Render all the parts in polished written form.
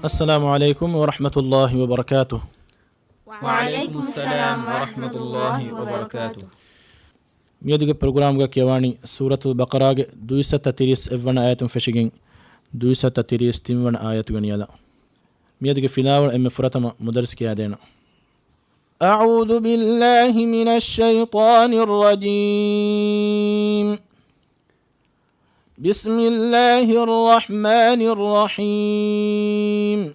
السلام عليكم ورحمة الله وبركاته. وعليكم السلام ورحمة الله وبركاته. ميدوغ برنامج كيواني سورة البقرة 230 evana ayatun feshigin 230 ayatun yala ميدوغ فيلاول ام فرتما مدرس كيادينا. أعوذ بالله من الشيطان الرجيم. بسم الله الرحمن الرحيم.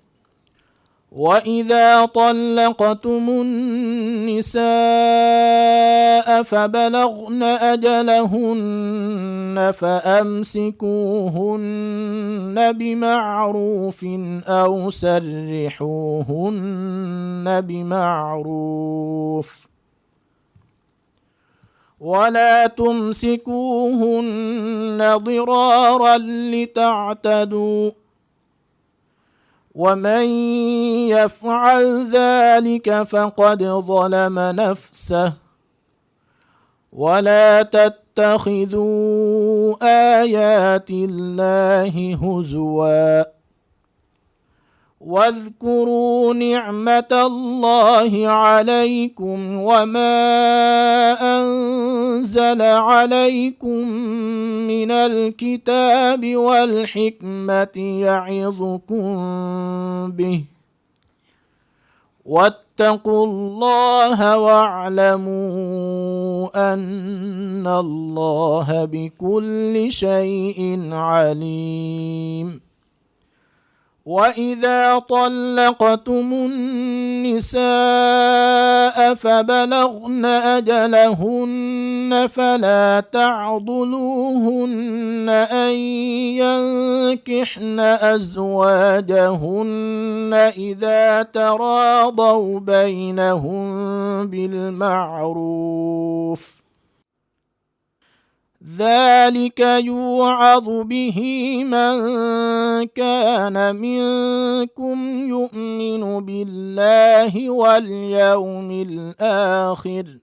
وإذا طلقتم النساء فبلغن أجلهن فأمسكوهن بمعروف أو سرحوهن بمعروف ولا تمسكوهن ضرارا لتعتدوا ومن يفعل ذلك فقد ظلم نفسه ولا تتخذوا آيات الله هزوا واذكروا نعمة الله عليكم وما أنزل عليكم من الكتاب والحكمة يعظكم به واتقوا الله واعلموا أن الله بكل شيء عليم. وإذا طلقتم النساء فبلغن أجلهن فلا تعضلوهن أن ينكحن أزواجهن إذا تراضوا بينهم بالمعروف ذلك يوعظ به من كان منكم يؤمن بالله واليوم الآخر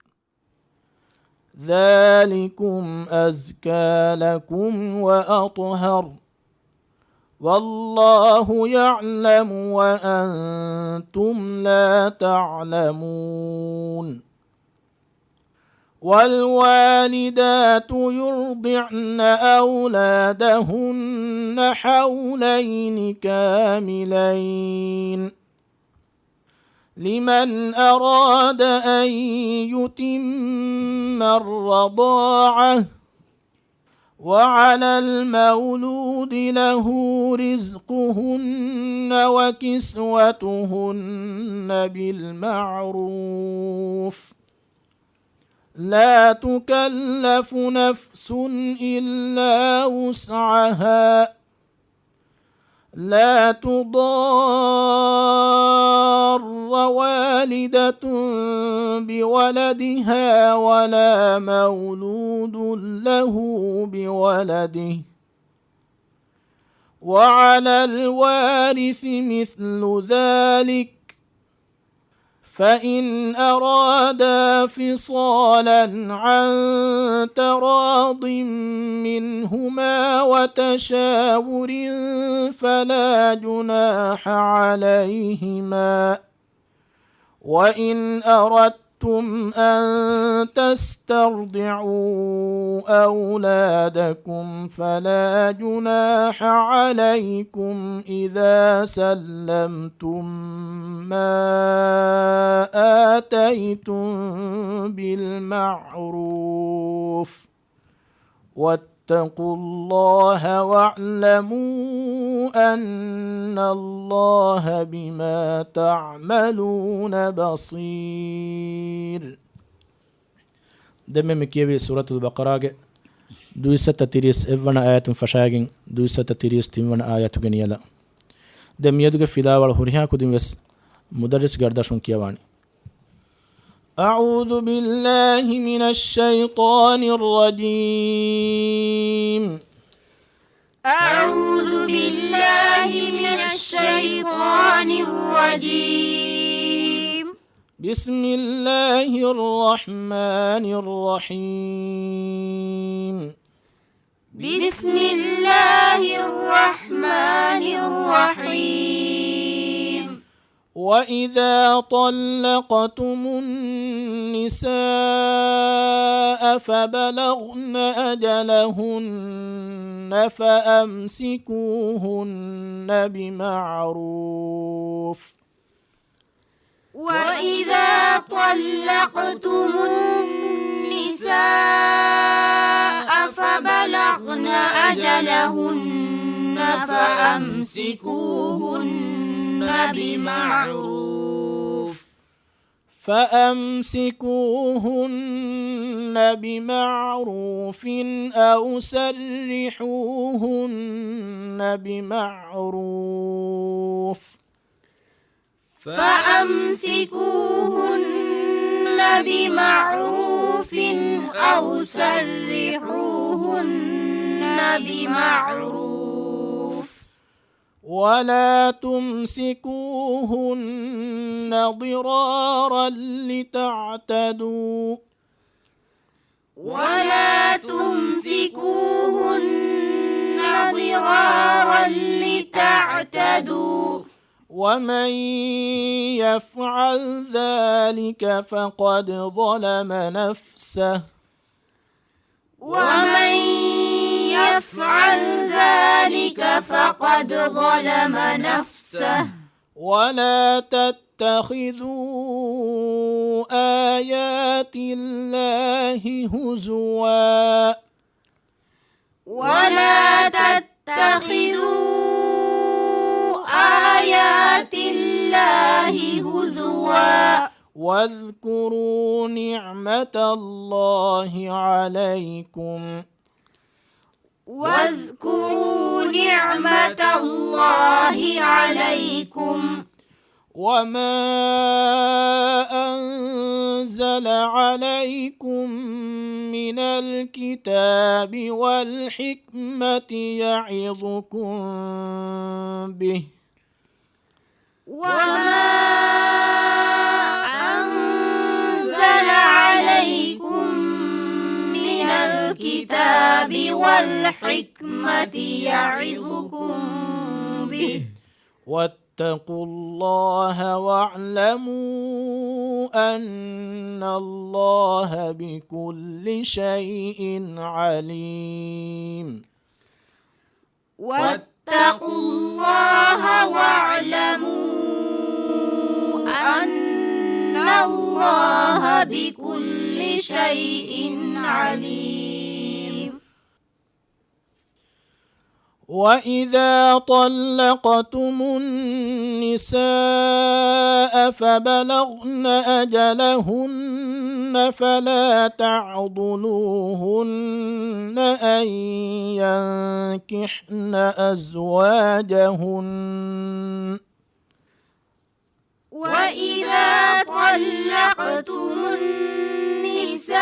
ذلكم أزكى لكم وأطهر والله يعلم وأنتم لا تعلمون. والوالدات يرضعن أولادهن حولين كاملين لمن أراد أن يتم الرضاعة وعلى المولود له رزقهن وكسوتهن بالمعروف لا تكلف نفس إلا وسعها لا تضار والدة بولدها ولا مولود له بولده وعلى الوارث مثل ذلك فإن أرادا فصالا عن تراض منهما وتشاور فلا جناح عليهما وإن أردتم أن تسترضعوا أولادكم فلا جناح عليكم إذا سلمتم ما آتيتم بالمعروف واتقوا الله واعلموا أن الله بما تعملون بصير. دم مكيبي سورة البقرة 230 آيات فشاقين 230 آيات جنيلا دم يدق فيلا والهريها كدم بس مدرس قرداشون كيواني. أعوذ بالله من الشيطان الرجيم. أعوذ بالله من الشيطان الرجيم. بسم الله الرحمن الرحيم. بسم الله الرحمن الرحيم. وإذا طلقتم النساء فبلغن أجلهن فأمسكوهن بمعروف وإذا طلقتم النساء فبلغن أجلهن فأمسكوهن بمعروف أو سرحوهن بمعروف أو سرحوهن بمعروف ولا تمسكوهن ضرارا لتعتدوا ومن يفعل ذلك فقد ظلم نفسه ولا تتخذوا آيات الله هزوا واذكروا نعمة الله عليكم وما أنزل عليكم من الكتاب والحكمة يعظكم به واتقوا الله واعلموا أن الله بكل شيء عليم واتقوا الله واعلموا أن الله بكل شيء عليم وإذا طلقتم النساء فبلغن أجلهن فلا تعضلوهن أن ينكحن أزواجهن وإذا طلقتم النساء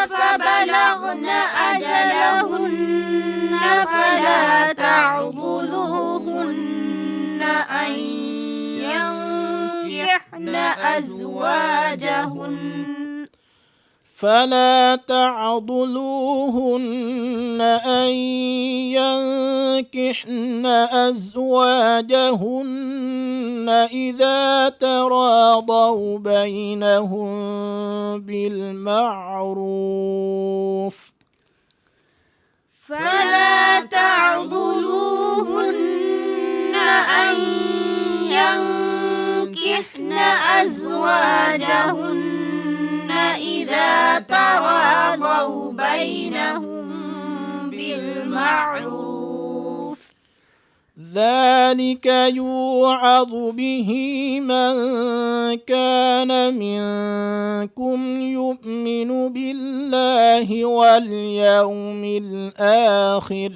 فبلغن أجلهن فلا تعضلوهن أن ينكحن أزواجهن إذا تراضوا بينهم بالمعروف فلا تعضلوهن أن ينكحن أزواجهن إذا تراضوا بينهم بالمعروف ذلك يوعظ به من كان منكم يؤمن بالله واليوم الآخر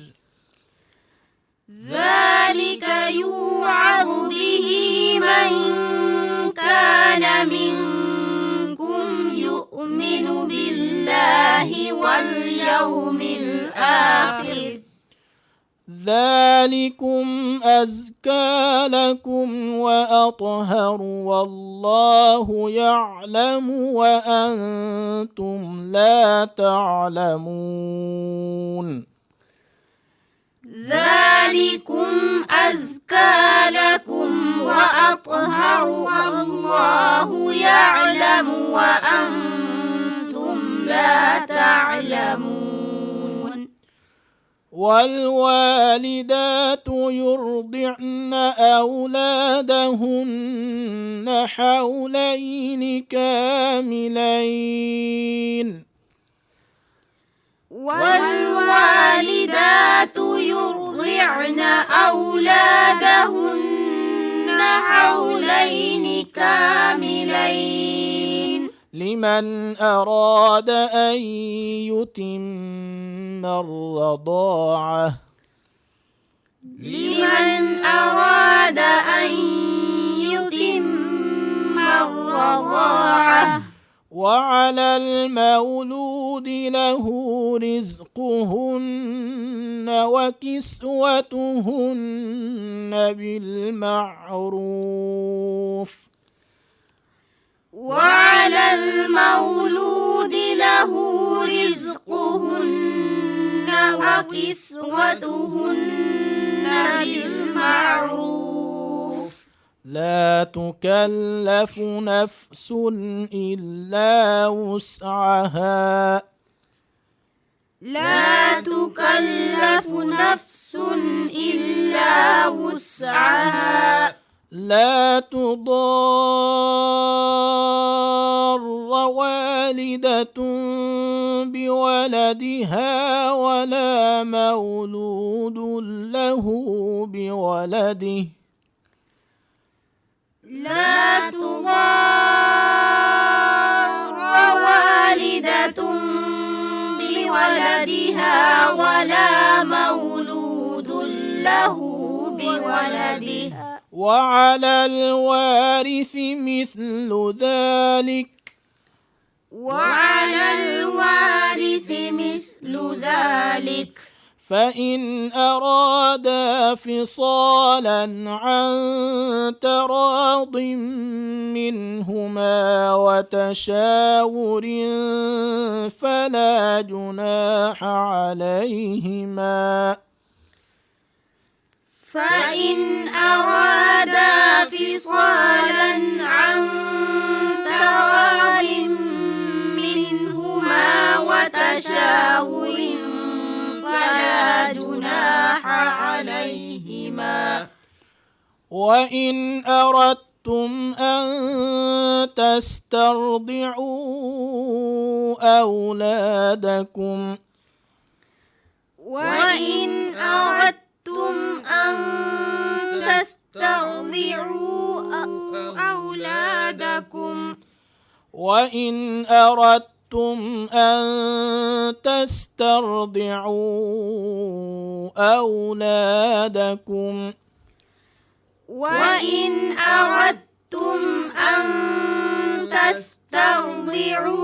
ذلك يوعظ به من كان منكم يؤمن بالله واليوم الآخر ذلكم أزكى لكم وأطهر والله يعلم وأنتم لا تعلمون ذلك ذلكم أزكى لكم وأطهر والله يعلم وأنتم لا تعلمون والوالدات يرضعن أولادهن حولين كاملين والوالدات يرضعن أولادهن حولين كاملين لمن أراد أن يتم الرضاعة لمن أراد أن يتم الرضاعة وعلى المولود له رزقهن وكسوتهن بالمعروف وعلى المولود له رزقهن وكسوتهن بالمعروف لا تكلف نفس إلا وسعها لا تكلف نفس إلا وسعها لا تضار والدة بولدها ولا مولود له بولده لا تضار والدة بولدها ولا مولود له بولدها وعلى الوارث مثل ذلك وعلى الوارث مثل ذلك فإن أرادا فصالا عن تراض منهما وتشاور فلا جناح عليهما فإن أرادا فصالا عن تراض منهما وتشاور فلا جناح عليهما وإن أردتم أن تسترضعوا أولادكم وإن أردتم أن تسترضعوا أولادكم وإن أردتم أن تسترضعوا أولادكم وإن أردتم أن تسترضعوا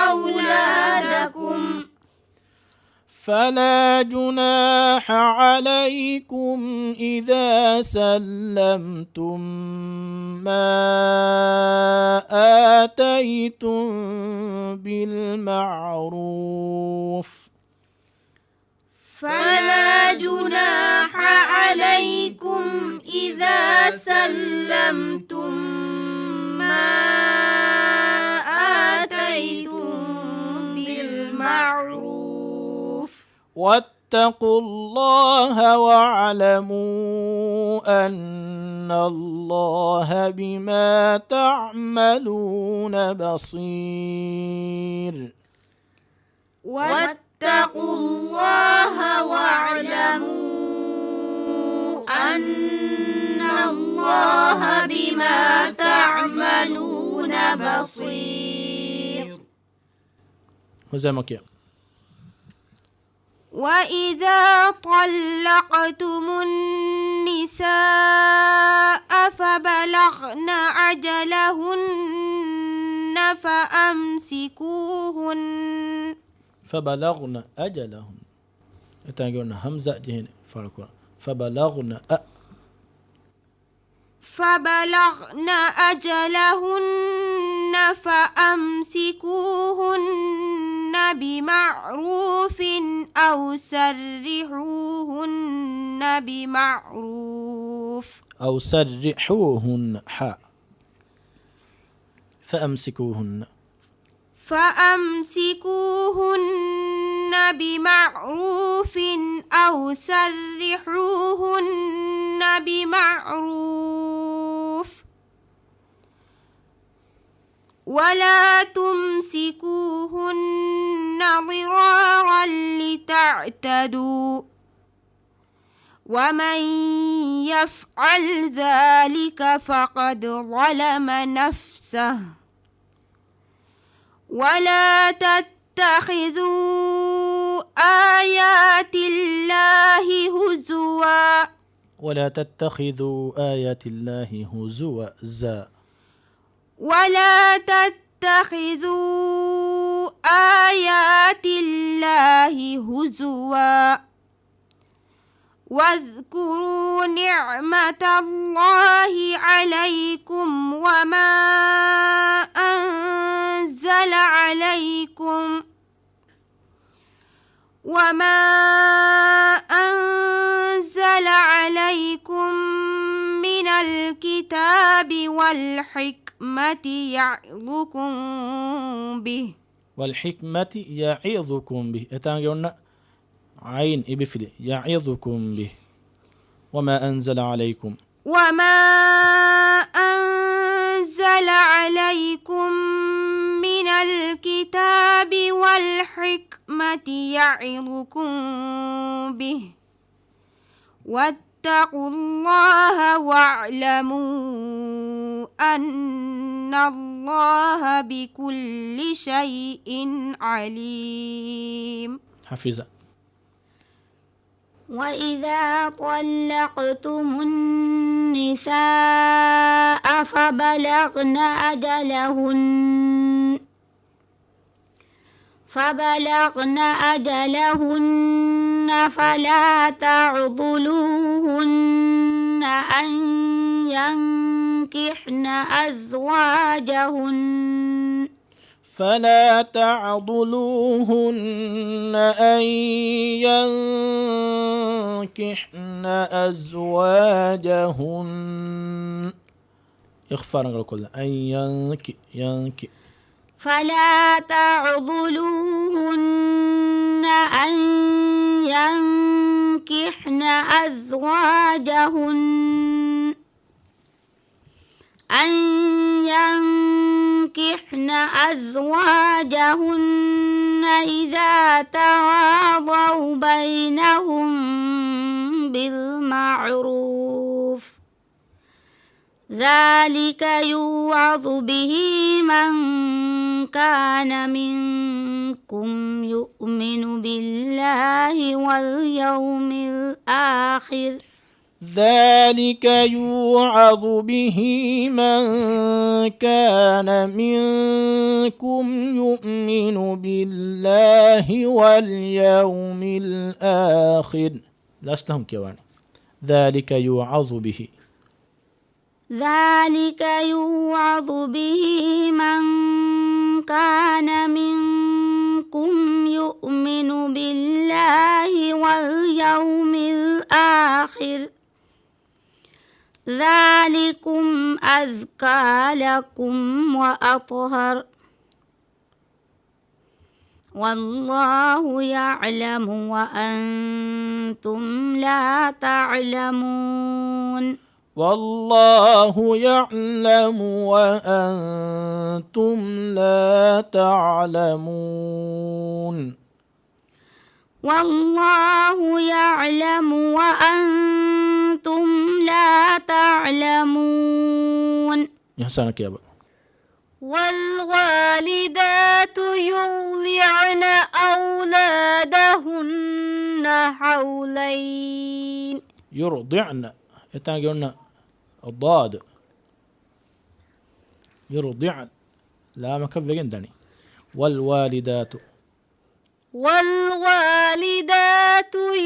أولادكم فلا جناح عليكم إذا سلمتم ما آتيتم بالمعروف فلا جناح عليكم إذا سلمتم ما آتيتم بالمعروف واتقوا الله واعلموا أن الله بما تعملون بصير واتقوا الله واعلموا أن الله بما تعملون بصير وزمك وإذا طلقتم النساء فبلغن أجلهن فبلغن أجلهن تانجون همزة جهن فرقوا فبلغن فبلغن أجلهن فأمسكوهن بمعروف أو سرحوهن بمعروف أو سرحوهن حاء فأمسكوهن بمعروف أو سرحوهن بمعروف ولا تمسكوهن ضرارا لتعتدوا ومن يفعل ذلك فقد ظلم نفسه ولا تتخذوا آيات الله هزوا ولا تتخذوا آيات الله هزوا ولا تتخذوا آيات الله هزوا واذكروا نعمة الله عليكم وما أنزل عليكم من الكتاب والحكمة يعظكم به إتانجونا عين إبفل يعظكم به وما أنزل عليكم من الكتاب والحكمة يعظكم به واتقوا الله واعلموا أن الله بكل شيء عليم. حفظة. وإذا طلقتم النساء فبلغن أجلهن فلا تعضلوهن أن ينكحن أزواجهن إخفارا كل فلا تعضلوهن أن ينكحن أزواجهن إذا تراضوا بينهم بالمعروف ذلك يوعظ به من كان منكم يؤمن بالله واليوم الآخر ذلك يوعظ به من كان منكم يؤمن بالله واليوم الآخر. لستهم كواني. ذلك يوعظ به من كان منكم يؤمن بالله واليوم الآخر ذلكم أزكى لكم وأطهر والله يعلم وأنتم لا تعلمون. والله يعلم وأنتم لا تعلمون. والله يعلم وأنتم لا تعلمون. يحسنك يا أبا. والوالدات يرضعن أولادهن حولين. يرضعن قلنا الضاد يرضعن لا مكفى جندني. والوالدات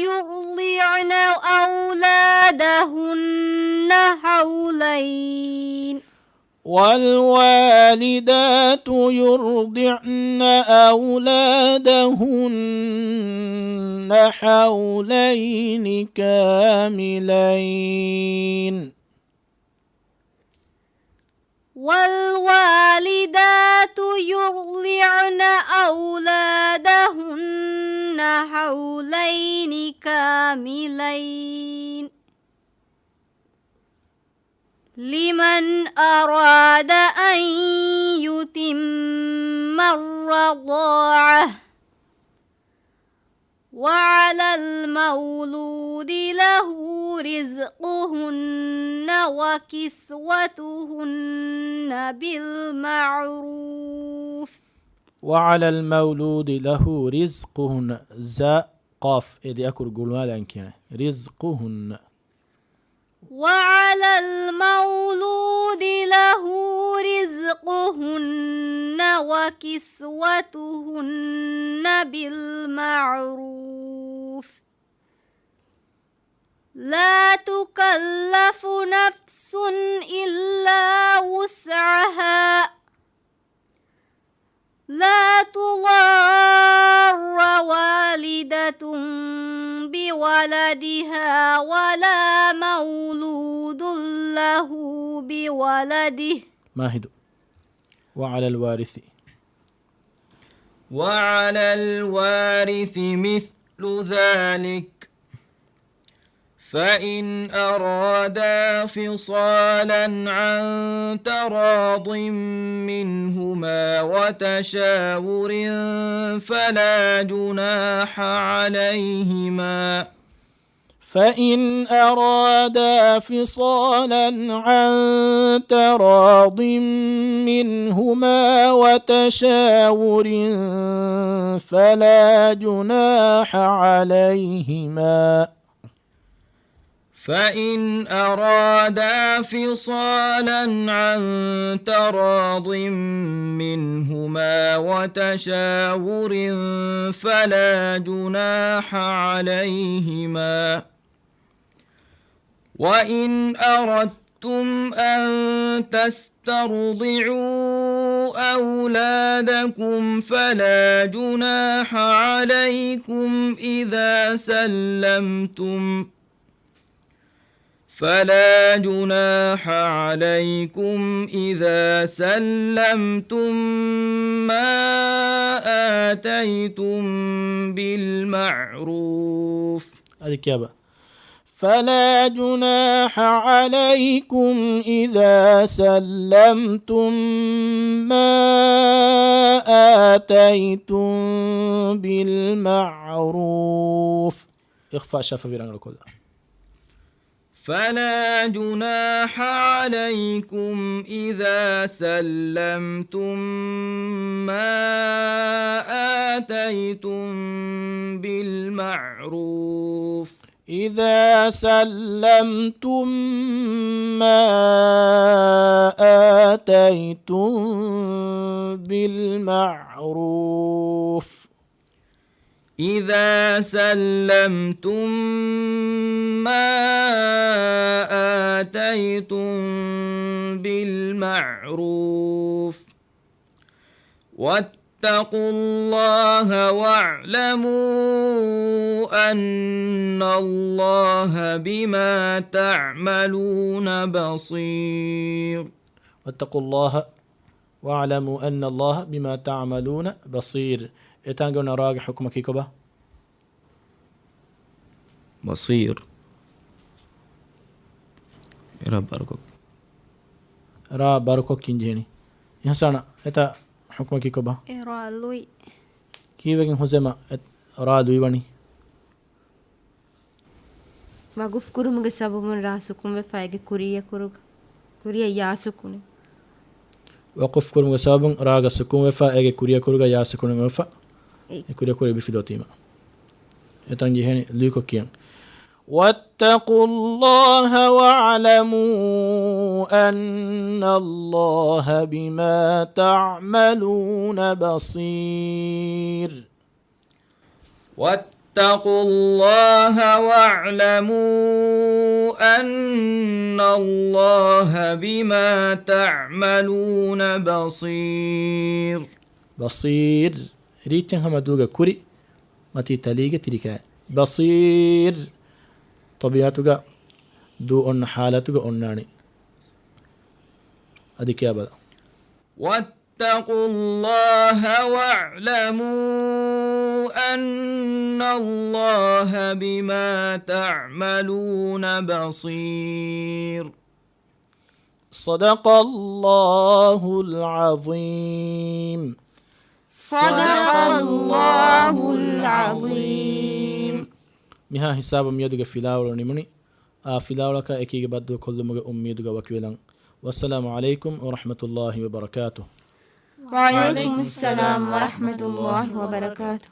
يرضعن أولادهن حولين والوالدات يرضعن أولادهن حولين كاملين والوالدات يرضعن أولادهن حولين كاملين لمن أراد أن يتم الرضاعة وعلى المولود له رزقهن وكسوتهن بالمعروف وعلى المولود له رزقهن زاء قاف إذا أكل قلوا رزقهن وعلى المولود له رزقهن وكسوتهن بالمعروف لا تكلف نفس إلا وسعها لا تضار والدة بولدها ولا مولود له بولده ماهد وعلى الوارث مثل ذلك فإن أرادا فصالا عن تراض منهما وتشاور فلا جناح عليهما فإن أرادا فصالا عن تراض منهما وتشاور فلا جناح عليهما فإن أرادا فصالا عن تراض منهما وتشاور فلا جناح عليهما وإن أردتم أن تسترضعوا أولادكم فلا جناح عليكم إذا سلمتم ما آتيتم بالمعروف. هذه كيابة. فلا جناح عليكم إذا سلمتم ما آتيتم بالمعروف. إخفاء شفوي رنگ رکو. فلا جناح عليكم إذا سلمتم ما آتيتم بالمعروف إذا سلمتم ما آتيتم بالمعروف إذا سلمتم ما آتيتم بالمعروف واتقوا الله واعلموا أن الله بما تعملون بصير. واتقوا الله واعلموا أن الله بما تعملون بصير. إتانجو نراج حكمك كيكوبا بصير. رب باركوك را باركوك كينجيني يحسنا إتا حكمك كيكوبا رالوي كيفكين حزما را دوي وني وقف كرمك سبب راسكم وفايق كوريا ياسكم وقف كرمك سبب راغ سكون وفا ايغي كوريا ياسكون وفا كوريا بفيدوتيما إتانجي هني ليكو كيان واتقوا الله واعلموا أن الله بما تعملون بصير. واتقوا واتقوا الله واعلموا أن الله بما تعملون بصير. بصير ريتين هم دوغا كوري متي تليغا تريكا بصير طبيعتك دو أن حالتك أناني أديك يا بدا. واتقوا الله واعلموا أن الله بما تعملون بصير. صدق الله العظيم. صدق الله العظيم. مها حساب ميدك فيلاولو نمني فيلاولك اكيغ بدو كل مغ اميدك وكيلان. والسلام عليكم ورحمة الله وبركاته. وعليكم السلام ورحمة الله وبركاته.